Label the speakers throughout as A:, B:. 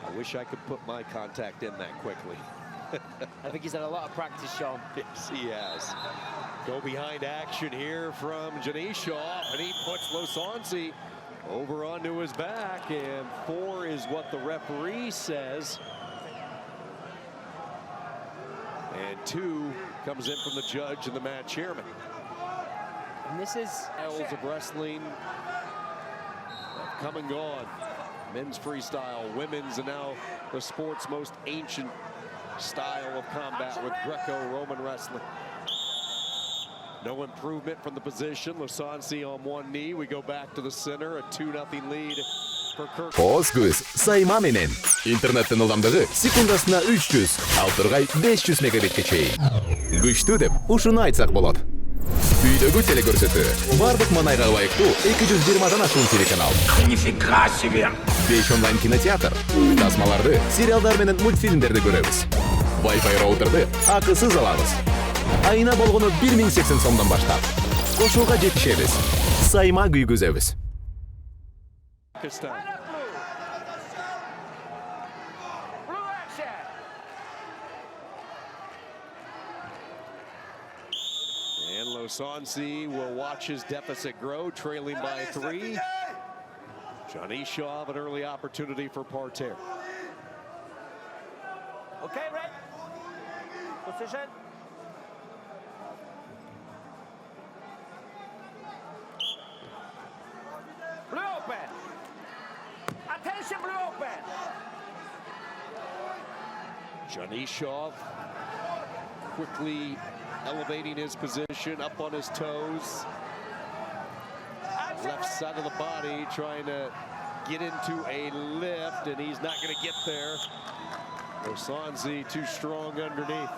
A: I wish I could put my contact in that quickly.
B: I think he's had a lot of practice, Sean.
A: Yes, he has. Go behind action here from Janishov, and he puts Losonci over onto his back, and 4 is what the referee says. And 2 comes in from the judge and the match chairman.
B: And this is
A: Styles of wrestling have come and gone. Men's freestyle, women's, and now the sport's most ancient style of combat with Greco-Roman wrestling. No improvement from the position. Losonci on one knee. We go back to the center. A 2-0 lead for Kirk.
C: Ozguz sayma менен. Интернеттин ылдамдыгы секундасына 300, алтыргай 500 мегабитке чейин. Күчтүү деп ушуну айтсак болот. Үйдөгү телекөрсөтүү бардык манайга ылайыктуу 220дан ашуун телеканал.
D: Нифига себе!
C: 5 онлайн кинотеатр. Тасмаларды, сериалдар менен мультфильмдерди көрөбүз. Wi-Fi роутерди акысыз алабыз. Айына болгону 1080 сомдон баштап. Кошууга жетишебиз. Сайма күйгүзөбүз.
A: And Losonci will watch his deficit grow, trailing by 3. Janishov, an early opportunity for Parterre.
B: okay, red. Position. Blue open. Attention, blue open.
A: Janishov quickly elevating his position, up on his toes. Left side of the body, trying to get into a lift, and he's not going to get there. Losonci too strong underneath.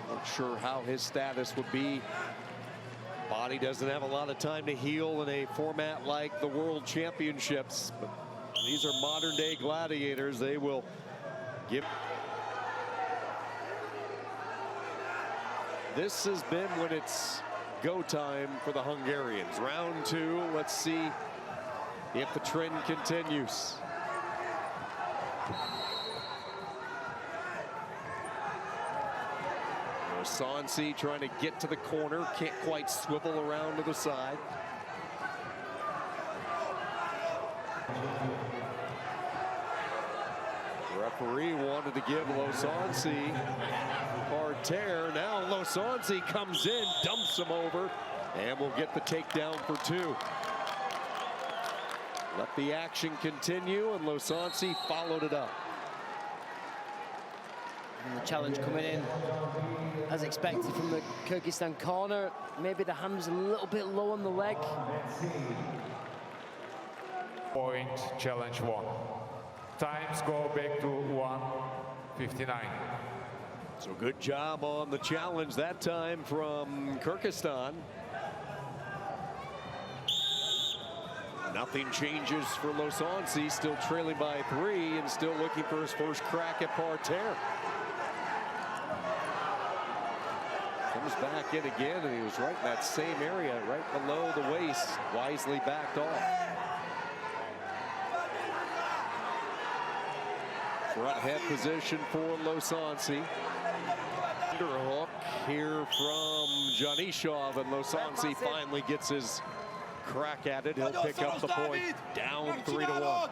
A: Not sure how his status would be. Body doesn't have a lot of time to heal in a format like the World Championships, but these are modern day gladiators. They will give. This has been when it's go time for the Hungarians. Round 2, let's see if the trend continues. Losonci trying to get to the corner, can't quite swivel around to the side. The referee wanted to give Losonci Parterre. Now Losonci comes in, dumps him over, and will get the takedown for 2. Let the action continue, and Losonci followed it up.
B: And the challenge coming in as expected from the Kyrgyzstan corner. Maybe the hand was a little bit low on the leg.
E: Point, challenge 1. Times go back to 1:59.
A: So good job on the challenge that time from Kyrgyzstan. Nothing changes for Losonci, still trailing by 3 and still looking for his first crack at Parterre. Comes back in again, and he was right in that same area, right below the waist, wisely backed off. Front head position for Losonci. Underhook here from Janishov, and Losonci finally gets his crack at it. He'll pick up the point, down 3-1.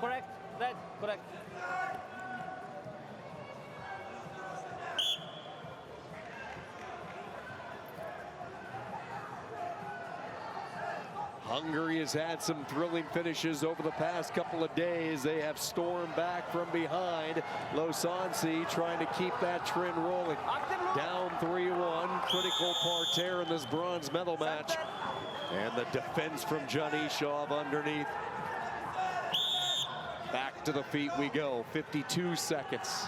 B: Correct, red, correct.
A: Hungary has had some thrilling finishes over the past couple of days. They have stormed back from behind. Losonci trying to keep that trend rolling. Down 3-1, critical Parterre in this bronze medal match. And the defense from Janishov underneath. Back to the feet we go, 52 seconds.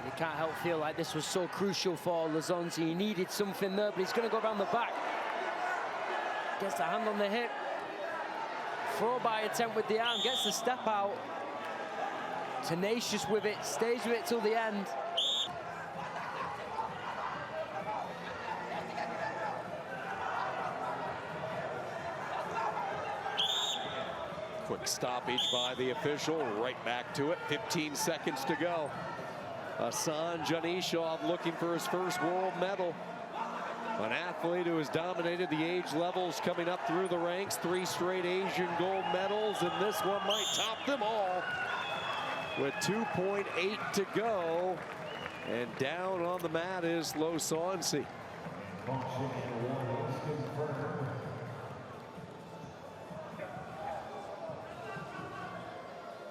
B: You can't help feel like this was so crucial for Losonci. He needed something there, but he's going to go around the back. Gets the hand on the hip. Throw-by attempt with the arm, gets the step out. Tenacious with it, stays with it till the end.
A: Quick stoppage by the official, right back to it, 15 seconds to go. Асан Жанышов looking for his first world medal. An athlete who has dominated the age levels coming up through the ranks, 3 straight Asian gold medals, and this one might top them all. With 2.8 to go, and down on the mat is Losonci.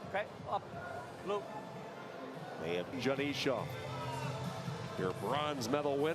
B: Okay, up, blue.
A: Janishov, your bronze medal winner.